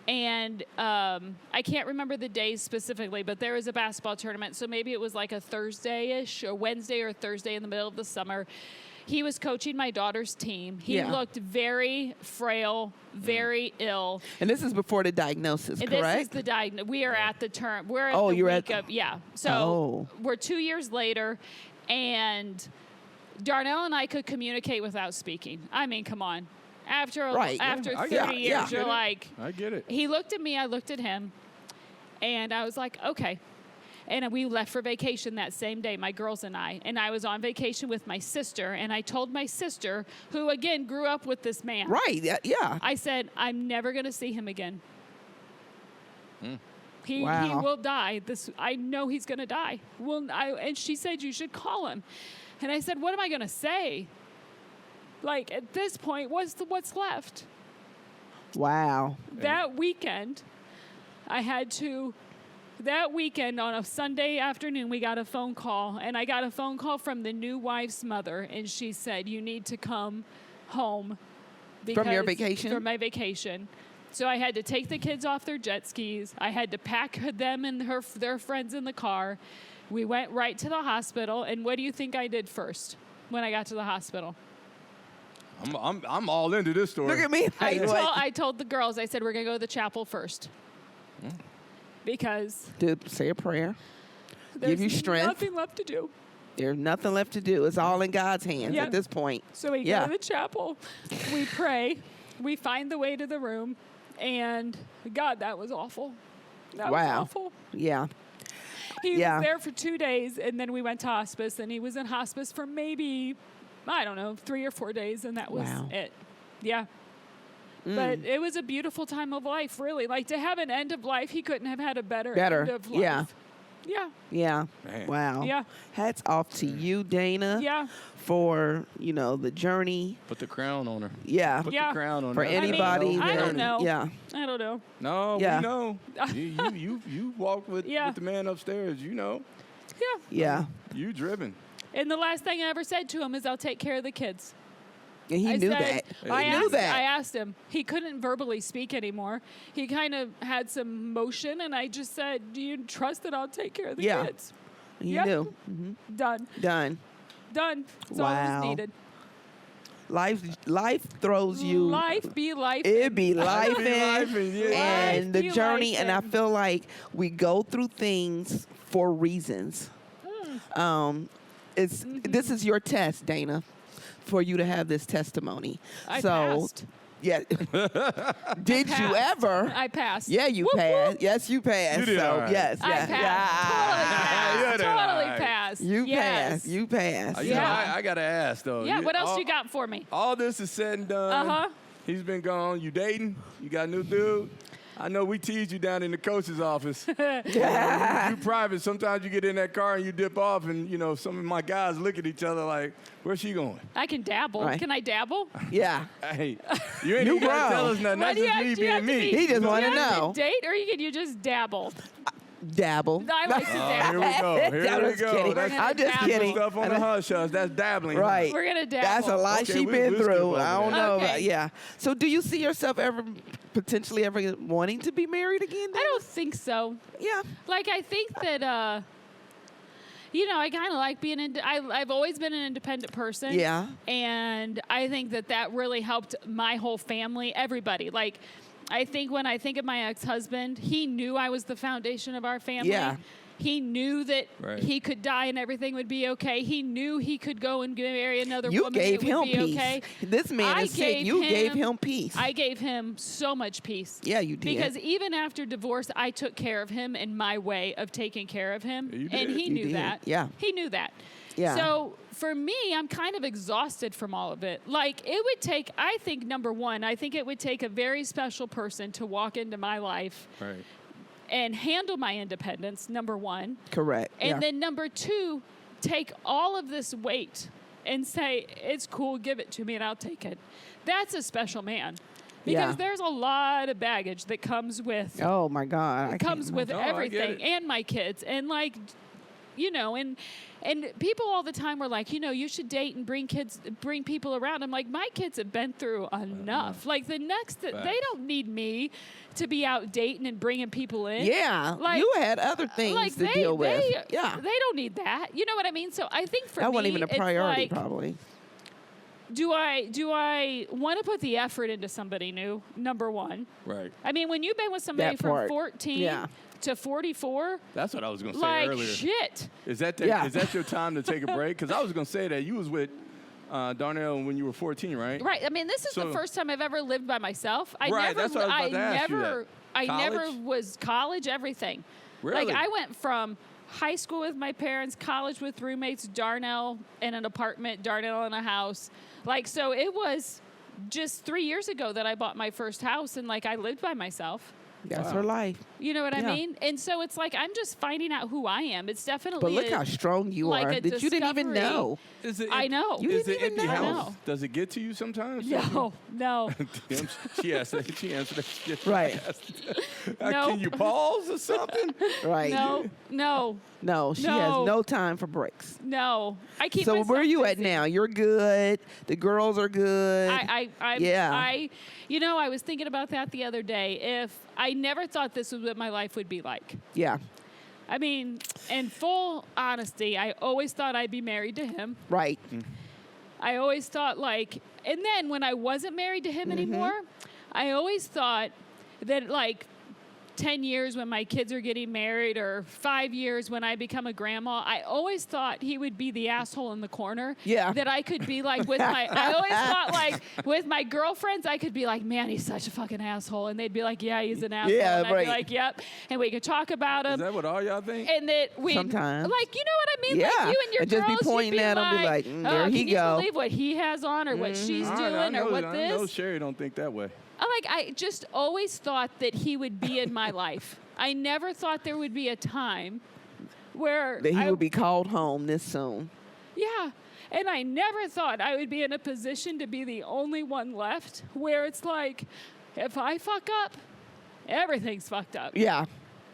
And I can't remember the days specifically, but there was a basketball tournament. So maybe it was like a Thursday-ish, or Wednesday or Thursday in the middle of the summer. He was coaching my daughter's team. He Yeah. looked very frail, very ill. And this is before the diagnosis, And correct? this is the diagnosis. We are at the term. We're at Oh, the you're week at- of, yeah. So Oh. we're 2 years later, and Darnell and I could communicate without speaking. I mean, come on. After Right. after Yeah, I 30 get it. years, Yeah. you're like, I get it. he looked at me, I looked at him, and I was like, okay. And we left for vacation that same day, my girls and I. And I was on vacation with my sister, and I told my sister, who again grew up with this man. Right. Yeah. I said, I'm never going to see him again. He Wow. will die. I know he's going to die. And she said, you should call him. And I said, what am I going to say? Like, at this point, what's left? Wow. That weekend, that weekend on a Sunday afternoon, we got a phone call, and I got a phone call from the new wife's mother, and she said, you need to come home. From your because- vacation? From my vacation. So I had to take the kids off their jet skis. I had to pack them and their friends in the car. We went right to the hospital, and what do you think I did first when I got to the hospital? I'm all into this story. Look at me. Like, what? I told the girls, I said, we're going to go to the chapel first. Because To say a prayer. There's you strength. nothing left to do. There's nothing left to do. It's all in God's hands Yeah. at this point. So we Yeah. go to the chapel, we pray, we find the way to the room, and God, that was awful. That was Wow. awful. Yeah. He Yeah. was there for 2 days, and then we went to hospice, and he was in hospice for maybe, I don't know, 3 or 4 days, and that was Wow. it. Yeah. But it was a beautiful time of life, really. Like, to have an end of life, he couldn't have had a better end of life. Yeah. Yeah. Yeah. Man. Wow. Yeah. Hats off to you, Dana. Yeah. For, the journey. Put the crown on her. Yeah. Put Yeah. the crown on For her. anybody I that, don't know. Yeah. I don't know. No, Yeah. we know. you walk with Yeah. the man upstairs. You know, Yeah. Yeah. you driven. And the last thing I ever said to him is, I'll take care of the kids. And he I knew said- that. I He asked, knew that. I asked him. He couldn't verbally speak anymore. He kind of had some motion, and I just said, do you trust that I'll take care of the Yeah. kids? He Yep. knew. Hmm. Done. Done. Done. That's all Wow. was needed. Life throws you. Life be life. It be life Be lifing, yeah. and the Life be journey, and I lifing. feel like we go through things for reasons. This is your test, Dana, for you to have this testimony. I so, passed. yeah. Did you Passed. ever? I passed. Yeah, you Whoop, passed. whoop. Yes, you passed. You did so all right. yes, I yes. passed. You Totally did passed. all Totally right. passed. You Yes. passed. You passed. You know, Yeah. I gotta ask though. Yeah, what else all, you got for me? All this is said and done. Uh-huh. He's been gone. You dating? You got a new dude? I know we tease you down in the coach's office. You private. Sometimes you get in that car and you dip off, and some of my guys look at each other like, "Where's she going?" I can dabble. Right. Can I dabble? Yeah. Hey, you ain't You even gotta grown. tell us nothing. What That's do you just have- me do you have being to me. be- He just do you wanna have to know. Date, or can you just dabble? Dabble. I like to Here dabble. we go. Here I'm we just go. kidding. That's I'm just dabble. kidding. stuff on the hush hush. That's dabbling. Right. We're gonna dabble. That's a lot Okay, she we'll been skip through. over I don't that. know. Okay. Yeah. So, do you see yourself potentially ever wanting to be married again? I don't think so. Yeah. Like, I think that, I kind of like being I've always been an independent person. Yeah. And I think that really helped my whole family, everybody. Like, I think when I think of my ex-husband, he knew I was the foundation of our family. Yeah. He knew that Right. he could die and everything would be okay. He knew he could go and marry another You woman. gave and it him would be peace. okay. This man I is sick. You gave him peace. I gave him so much peace. Yeah, you did. Because even after divorce, I took care of him in my way of taking care of him. You And did. he You knew did. that. Yeah. He knew that. Yeah. So for me, I'm kind of exhausted from all of it. Like, it would take, I think, number one, I think it would take a very special person to walk into my life Right. and handle my independence, number one. Correct. And yeah. then number two, take all of this weight and say, it's cool, give it to me and I'll take it. That's a special man. Because Yeah. there's a lot of baggage that comes with Oh my God. I comes can't with No, I get everything it. and my kids. And like, and people all the time were like, you should date and bring people around. I'm like, my kids have been through enough. Like they Facts. don't need me to be out dating and bringing people in. Yeah. Like- you had other things Like to deal with. Yeah. They don't need that. You know what I mean? So I think for That me, wasn't even a it's priority, like, probably. do I want to put the effort into somebody new? Number one. Right. I mean, when you've been with somebody That from part. 14 Yeah. to 44, That's what I was gonna say like earlier. shit. Is that Yeah. is that your time to take a break? Because I was gonna say that you was with Darnell when you were 14, right? Right. I mean, this is the So- first time I've ever lived by myself. I Right, never, that's what I was about to ask you that. I never College? was college, everything. Really? Like I went from high school with my parents, college with roommates, Darnell in an apartment, Darnell in a house. Like, so it was just 3 years ago that I bought my first house and like I lived by myself. That's Wow. her life. You know what I Yeah. mean? And so it's like I'm just finding out who I am. It's definitely But look a- how strong you like are a that you didn't even discovery. know. Is it? I know. You Is didn't it even empty know. house? Does it get to you sometimes? No, no. Damn, she answered that. Right. No. Can you pause or something? Right. No, She No. has no time for breaks. no. I keep So myself where are you at busy. now? You're good. The girls are good. Yeah. I was thinking about that the other day. If I never thought this was what my life would be like. Yeah. I mean, in full honesty, I always thought I'd be married to him. Right. I always thought and then when I wasn't married to him Mm-hmm. anymore, I always thought that 10 years when my kids are getting married or 5 years when I become a grandma, I always thought he would be the asshole in the corner. Yeah. That I could be like with my, I always thought like with my girlfriends, I could be like, man, he's such a fucking asshole. And they'd be like, yeah, he's an asshole. Yeah, and I'd right. be like, yep. And we could talk about him. Is that what all y'all think? And that we Sometimes. like, you know what I mean? Yeah. Like you and your And just be girls, pointing you'd be at 'em, be like, oh, there he can you go. believe what he has on or what she's I doing know, or what I this? know Sherry don't think that way. I just always thought that he would be in my life. I never thought there would be a time where That he I would be called home this soon. Yeah. And I never thought I would be in a position to be the only one left where it's like, if I fuck up, everything's fucked up. Yeah.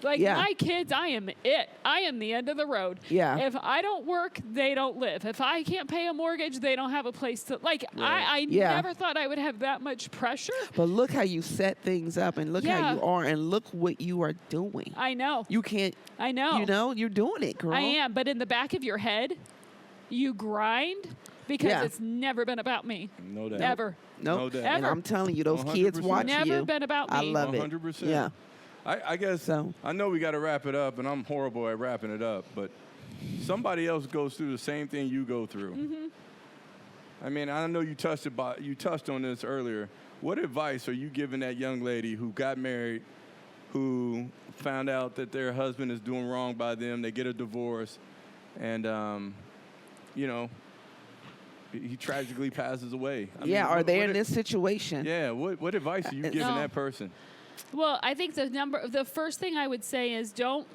Like Yeah. my kids, I am it. I am the end of the road. Yeah. If I don't work, they don't live. If I can't pay a mortgage, they don't have a place to. Like I Yeah. never thought I would have that much pressure. But look how you set things up and look how Yeah. you are and look what you are doing. I know. You can't, I know. you know, you're doing it, girl. I am. But in the back of your head, you grind because Yeah. it's never been about me. No doubt. Never. Nope. No doubt. And Ever. I'm telling you, those kids 100%. watch Never you. been about I me. love it. 100%. Yeah. I guess So- I know we got to wrap it up, and I'm horrible at wrapping it up, but somebody else goes through the same thing you go through. Mm-hmm. I mean, I know you touched on this earlier. What advice are you giving that young lady who got married, who found out that their husband is doing wrong by them, they get a divorce, and you know, he tragically passes away? I Yeah, mean, are what- they what in this situation? Yeah, what advice are you giving No. that person? Well, I think the first thing I would say is don't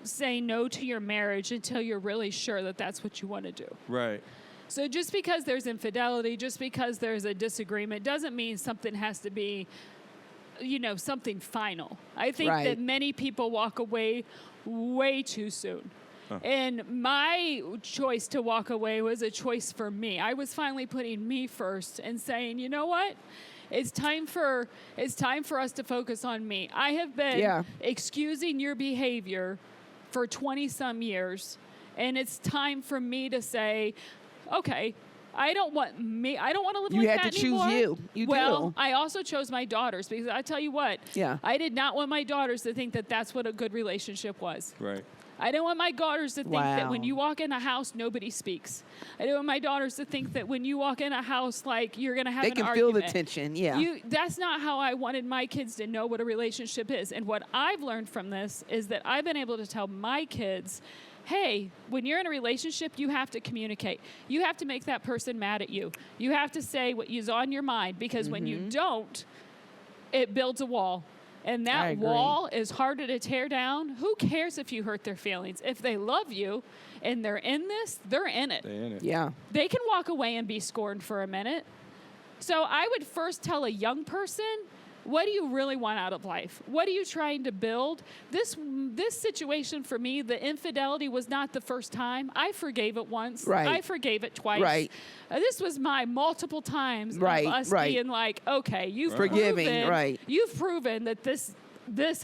say no to your marriage until you're really sure that that's what you want to do. Right. So just because there's infidelity, just because there's a disagreement, doesn't mean something has to be, something final. I think Right. that many people walk away way too soon. And my choice to walk away was a choice for me. I was finally putting me first and saying, you know what? It's time for us to focus on me. I have been excusing your behavior for 20 some years, and it's time for me to say, okay, I don't want to live You like had that to choose anymore. you. Well, do. I also chose my daughters because I tell you what, Yeah. I did not want my daughters to think that that's what a good relationship was. Right. I didn't want my daughters to think that when Wow. you walk in a house, nobody speaks. I didn't want my daughters to think that when you walk in a house, like you're going to have They an can argument. feel the tension. Yeah. That's not how I wanted my kids to know what a relationship is. And what I've learned from this is that I've been able to tell my kids, hey, when you're in a relationship, you have to communicate. You have to make that person mad at you. You have to say what is on your mind because when you don't, it builds a wall. And I that agree. wall is harder to tear down. Who cares if you hurt their feelings? If they love you and they're in this, they're in it. They in it. Yeah. They can walk away and be scorned for a minute. So I would first tell a young person, what do you really want out of life? What are you trying to build? This situation for me, the infidelity was not the first time. I forgave it once. Right. I forgave it twice. Right. This was my multiple times Right, of us right. being like, okay, you've Forgiving, proven, right. You've proven that this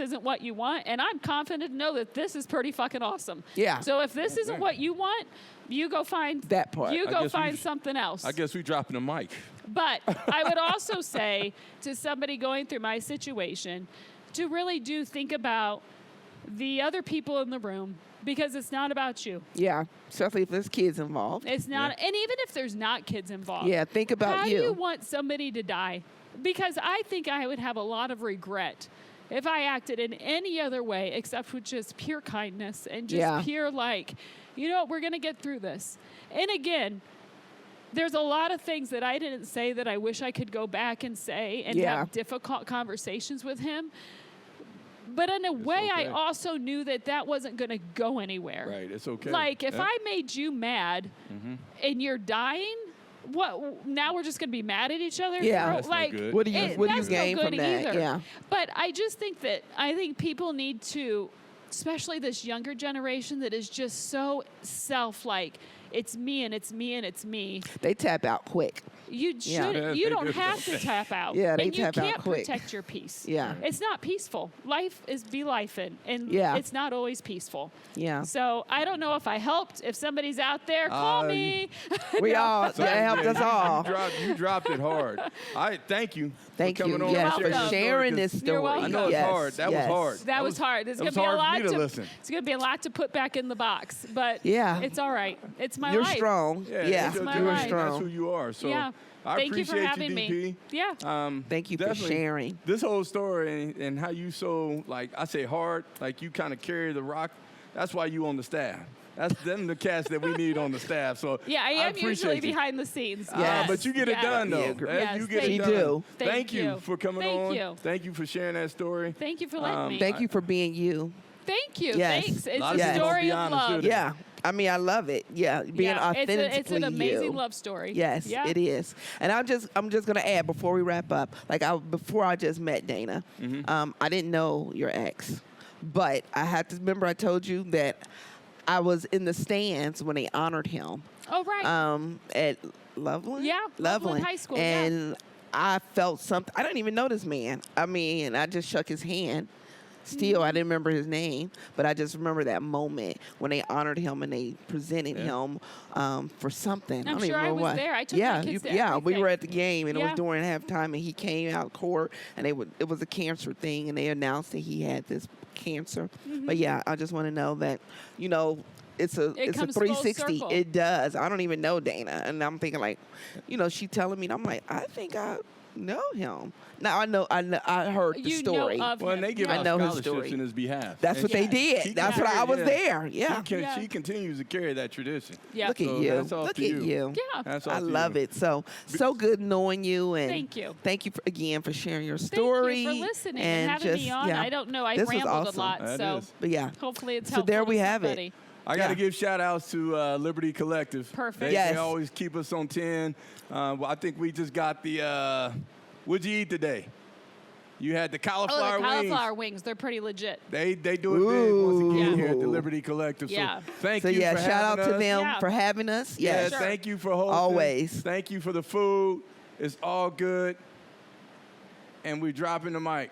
isn't what you want, and I'm confident to know that this is pretty fucking awesome. Yeah. So if this isn't what you want, you go find That part. You I go guess we find sh- something else. I guess we dropping the mic. But I would also say to somebody going through my situation to really do think about the other people in the room because it's not about you. Yeah. Especially if there's kids involved. It's not, and even if there's not kids involved. Yeah. Think about How you. do you want somebody to die? Because I think I would have a lot of regret if I acted in any other way except with just pure kindness and just pure like, you know what, we're going to get through this. And again, there's a lot of things that I didn't say that I wish I could go back and say and have difficult conversations with him. But in a way, I okay. also knew that that wasn't going to go anywhere. Right. It's okay. Like, if Yeah. I made you mad and you're dying, what? Now we're just going to be mad at each other? Yeah. That's no like, good. What do you that's gain no good from that? either. Yeah. But I just think people need to, especially this younger generation that is just so it's me and it's me and it's me. They tap out quick. You Yeah. should. You don't have to tap out. Yeah, they and tap you out can't quick. protect your peace. Yeah. It's not peaceful. Life is be life-in, and Yeah. it's not always peaceful. Yeah. So I don't know if I helped. If somebody's out there, call me. We No. all, So, that helped yeah, us all. You dropped it hard. Thank for you, coming on yes, and for welcome. sharing your this story, story. You're welcome. I know it's Yes, hard. That was yes. hard. That was hard. There's that gonna was be a hard for lot me to listen. It's gonna be a lot to put back in the box, but Yeah. it's all right. It's my You're life. strong. Yeah, it's my you were life. That's strong. who you are. So Yeah. I Thank you appreciate for having DP. me. Yeah. Thank you for Definitely. sharing. This whole story and how you so, like, I say hard, like you kind of carry the rock. That's why you on the staff. That's them the cast that we need on the staff. So Yeah, I am appreciate usually you. behind the scenes. Yes. But you get it Yeah. done, though. Yeah, Yes, You get thank it you. done. You do. Thank you you. for coming Thank on. you. Thank you for sharing that story. Thank you for letting me. Thank you for being you. Thank you. Yes. Thanks. A It's lot a of people don't story be of honest, love. do they? Yeah. I mean, I love it. Yeah, being Yeah, authentically it's an amazing you. love story. Yes, Yeah. it is. And I'm just gonna add before we wrap up. Like before I just met Dana, I didn't know your ex, but I had to remember I told you that I was in the stands when they honored him. Oh, right. At Loveland. Yeah, Loveland High School, yeah. And I felt something. I didn't even know this man. I mean, I just shook his hand. Still, I didn't remember his name, but I just remember that moment when they honored him and they presented him for something. I I'm don't sure even I know was what. there. I took my yeah, kids to yeah, we everything. were at the game and it was Yeah. during halftime, and he came out of court and it was a cancer thing, and they announced that he had this cancer. But yeah, I just want to know that it's a comes full 360. circle. It does. I don't even know Dana, and I'm thinking like, she telling me, and I'm like, I think I know him. Now I heard the You story. know of Well, and him. they give Yeah. out I know his scholarships story. in his behalf. That's what they Yes. did. She That's can what I carry was that. there. Yeah. Yeah. She continues to carry that tradition. Yeah. Look at So you. that's all Look to at you. you. Yeah. That's all I to love you. it. So good knowing you, and Thank you. Thank you again for sharing your Thank story you for listening and having me on. yeah. I don't know. I This was rambled awesome. a lot, That so is. But yeah, hopefully it's So helpful there we to have it. somebody. I got to Yeah. give shout outs to Liberty Collective. Perfect. They Yes. always keep us on 10. Well, I think we just got the, what'd you eat today? You had the Oh, cauliflower the wings. cauliflower wings. They're pretty legit. They do it big once again here at the Ooh. Liberty Collective. Yeah. So thank so you yeah, for shout out having to us. them Yeah. for having us. Yeah, Yes. Sure. thank you for hosting. Always. Thank you for the food. It's all good. And we dropping the mic.